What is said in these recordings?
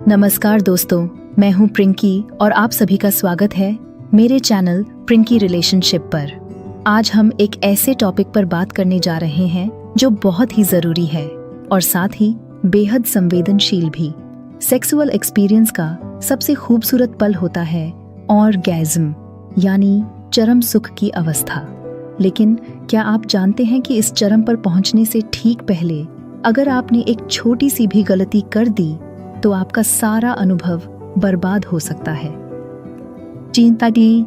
नमस्कार दोस्तों, मैं हूं प्रिंकी और आप सभी का स्वागत है मेरे चैनल प्रिंकी रिलेशनशिप पर। आज हम एक ऐसे टॉपिक पर बात करने जा रहे हैं जो बहुत ही जरूरी है और साथ ही बेहद संवेदनशील भी। सेक्सुअल एक्सपीरियंस का सबसे खूबसूरत पल होता है ऑर्गेज़्म, यानी चरम सुख की अवस्था। लेकिन क्या आप जानते हैं कि इस चरम पर पहुंचने से ठीक पहले अगर आपने एक छोटी सी भी गलती कर दी तो आपका सारा अनुभव बर्बाद हो सकता है। चिंता की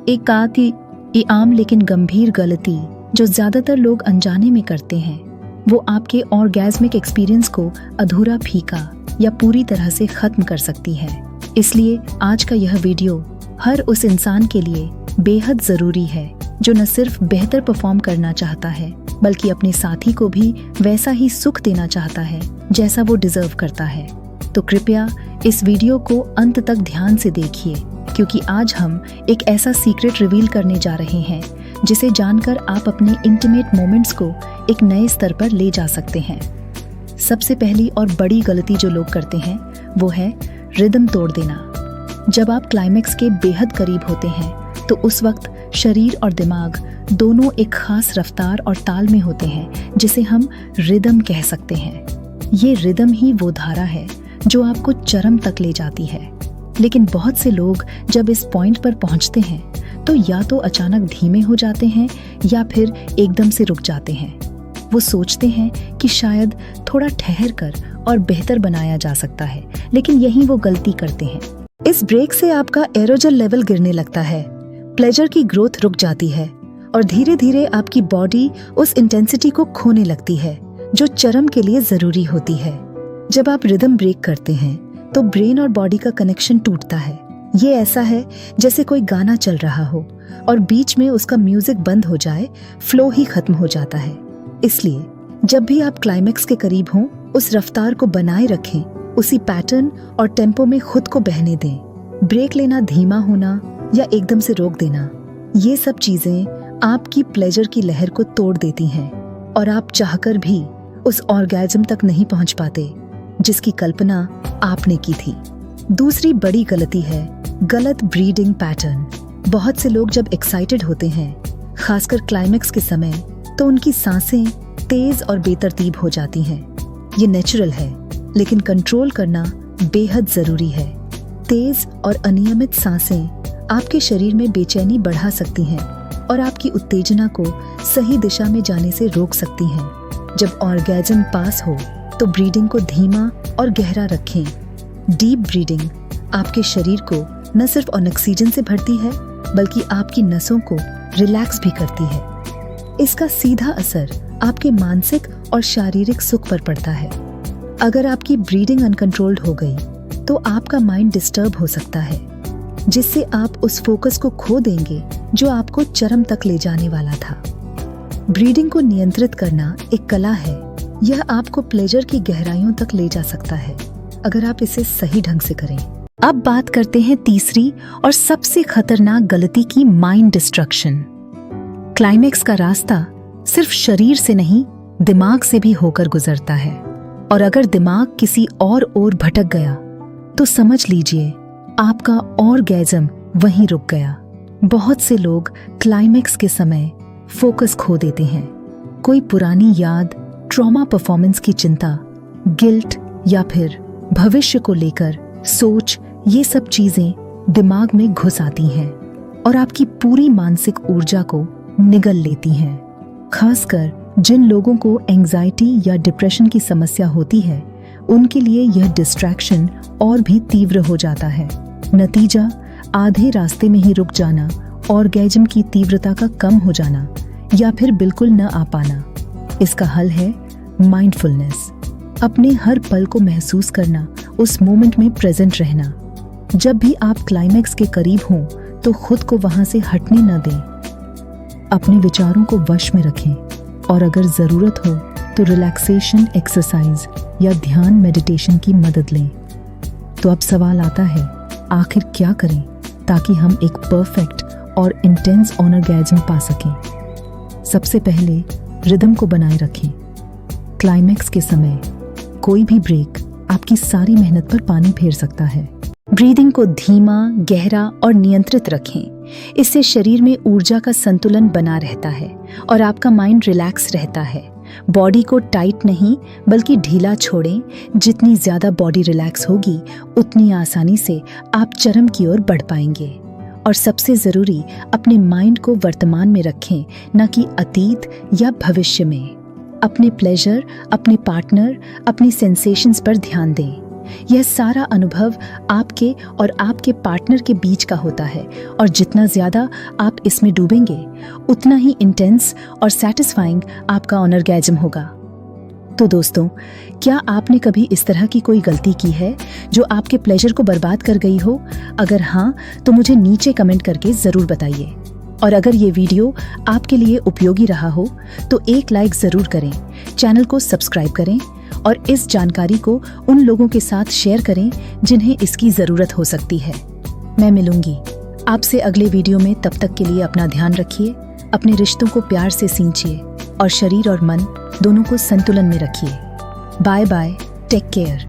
एक काफी आम लेकिन गंभीर गलती जो ज्यादातर लोग अनजाने में करते हैं, वो आपके ऑर्गेज़्मिक एक्सपीरियंस को अधूरा, फीका या पूरी तरह से खत्म कर सकती है। इसलिए आज का यह वीडियो हर उस इंसान के लिए बेहद जरूरी है जो न सिर्फ बेहतर परफॉर्म करना चाहता है बल्कि अपने साथी को भी वैसा ही सुख देना चाहता है जैसा वो डिजर्व करता है। तो कृपया इस वीडियो को अंत तक ध्यान से देखिए, क्योंकि आज हम एक ऐसा सीक्रेट रिवील करने जा रहे हैं जिसे जानकर आप अपने इंटीमेट मोमेंट्स को एक नए स्तर पर ले जा सकते हैं। सबसे पहली और बड़ी गलती जो लोग करते हैं वो है रिदम तोड़ देना। जब आप क्लाइमेक्स के बेहद करीब होते हैं तो उस वक्त शरीर और दिमाग दोनों एक खास रफ्तार और ताल में होते हैं जिसे हम रिदम कह सकते हैं। ये रिदम ही वो धारा है जो आपको चरम तक ले जाती है। लेकिन बहुत से लोग जब इस पॉइंट पर पहुंचते हैं तो या तो अचानक धीमे हो जाते हैं या फिर एकदम से रुक जाते हैं। वो सोचते हैं कि शायद थोड़ा ठहर कर और बेहतर बनाया जा सकता है, लेकिन यही वो गलती करते हैं। इस ब्रेक से आपका एरोजल लेवल गिरने लगता है, प्लेजर की ग्रोथ रुक जाती है और धीरे धीरे आपकी बॉडी उस इंटेंसिटी को खोने लगती है जो चरम के लिए जरूरी होती है। जब आप रिदम ब्रेक करते हैं तो ब्रेन और बॉडी का कनेक्शन टूटता है। ये ऐसा है जैसे कोई गाना चल रहा हो और बीच में उसका म्यूजिक बंद हो जाए, फ्लो ही खत्म हो जाता है। इसलिए जब भी आप क्लाइमेक्स के करीब हों, उस रफ्तार को बनाए रखें, उसी पैटर्न और टेम्पो में खुद को बहने दें। ब्रेक लेना, धीमा होना या एकदम से रोक देना, ये सब चीजें आपकी प्लेजर की लहर को तोड़ देती हैं और आप चाहकर भी उस ऑर्गेज़्म तक नहीं पहुंच पाते जिसकी कल्पना आपने की थी। दूसरी बड़ी गलती है गलत ब्रीडिंग पैटर्न। बहुत से लोग जब एक्साइटेड होते हैं, खासकर क्लाइमेक्स के समय, तो उनकी सांसें तेज और बेतरतीब हो जाती हैं। ये नेचुरल है, लेकिन कंट्रोल करना बेहद जरूरी है। तेज और अनियमित सांसें आपके शरीर में बेचैनी बढ़ा सकती हैं और आपकी उत्तेजना को सही दिशा में जाने से रोक सकती हैं। जब ऑर्गेज़्म पास हो तो ब्रीडिंग को धीमा और गहरा रखें। डीप ब्रीडिंग आपके शरीर को न सिर्फ ऑक्सीजन से भरती है बल्कि आपकी नसों को रिलैक्स भी करती है। इसका सीधा असर आपके मानसिक और शारीरिक सुख पर पड़ता है। अगर आपकी ब्रीडिंग अनकंट्रोल्ड हो गई तो आपका माइंड डिस्टर्ब हो सकता है, जिससे आप उस फोकस को खो देंगे जो आपको चरम तक ले जाने वाला था। ब्रीडिंग को नियंत्रित करना एक कला है। यह आपको प्लेजर की गहराइयों तक ले जा सकता है अगर आप इसे सही ढंग से करें। अब बात करते हैं तीसरी और सबसे खतरनाक गलती की, माइंड डिस्ट्रक्शन। क्लाइमेक्स का रास्ता सिर्फ शरीर से नहीं, दिमाग से भी होकर गुजरता है, और अगर दिमाग किसी और ओर भटक गया तो समझ लीजिए आपका ऑर्गेज़्म वहीं रुक गया। बहुत से लोग क्लाइमेक्स के समय फोकस खो देते हैं। कोई पुरानी याद, ट्रॉमा परफॉर्मेंस की चिंता, गिल्ट या फिर भविष्य को लेकर सोच, ये सब चीजें दिमाग में घुस आती हैं और आपकी पूरी मानसिक ऊर्जा को निगल लेती हैं। खासकर जिन लोगों को एंजाइटी या डिप्रेशन की समस्या होती है, उनके लिए यह डिस्ट्रैक्शन और भी तीव्र हो जाता है। नतीजा आधे रास्ते में ही रुक जाना, ऑर्गेज़्म की तीव्रता का कम हो जाना या फिर बिल्कुल न आ पाना। इसका हल है माइंडफुलनेस। अपने हर पल को महसूस करना, उस मोमेंट में प्रेजेंट रहना। जब भी आप क्लाइमेक्स के करीब हों तो खुद को वहां से हटने न दें। अपने विचारों को वश में रखें और अगर जरूरत हो तो रिलैक्सेशन एक्सरसाइज या ध्यान मेडिटेशन की मदद लें। तो अब सवाल आता है, आखिर क्या करें ताकि हम एक परफेक्ट और इंटेंस ऑर्गेज़्म पा सकें? सबसे पहले रिदम को बनाए रखें। क्लाइमेक्स के समय कोई भी ब्रेक आपकी सारी मेहनत पर पानी फेर सकता है। ब्रीदिंग को धीमा, गहरा और नियंत्रित रखें। इससे शरीर में ऊर्जा का संतुलन बना रहता है और आपका माइंड रिलैक्स रहता है। बॉडी को टाइट नहीं बल्कि ढीला छोड़ें। जितनी ज्यादा बॉडी रिलैक्स होगी उतनी आसानी से आप चरम की ओर बढ़ पाएंगे। और सबसे जरूरी, अपने माइंड को वर्तमान में रखें, न कि अतीत या भविष्य में। अपने प्लेजर, अपने पार्टनर, अपनी सेंसेशंस पर ध्यान दें। यह सारा अनुभव आपके और आपके पार्टनर के बीच का होता है और जितना ज्यादा आप इसमें डूबेंगे उतना ही इंटेंस और सैटिस्फाइंग आपका ऑर्गेज़म होगा। तो दोस्तों, क्या आपने कभी इस तरह की कोई गलती की है जो आपके प्लेजर को बर्बाद कर गई हो? अगर हाँ, तो मुझे नीचे कमेंट करके जरूर बताइए। और अगर ये वीडियो आपके लिए उपयोगी रहा हो तो एक लाइक जरूर करें, चैनल को सब्सक्राइब करें और इस जानकारी को उन लोगों के साथ शेयर करें जिन्हें इसकी जरूरत हो सकती है। मैं मिलूंगी आपसे अगले वीडियो में। तब तक के लिए अपना ध्यान रखिए, अपने रिश्तों को प्यार से सींचिए और शरीर और मन दोनों को संतुलन में रखिए। Bye bye, take care.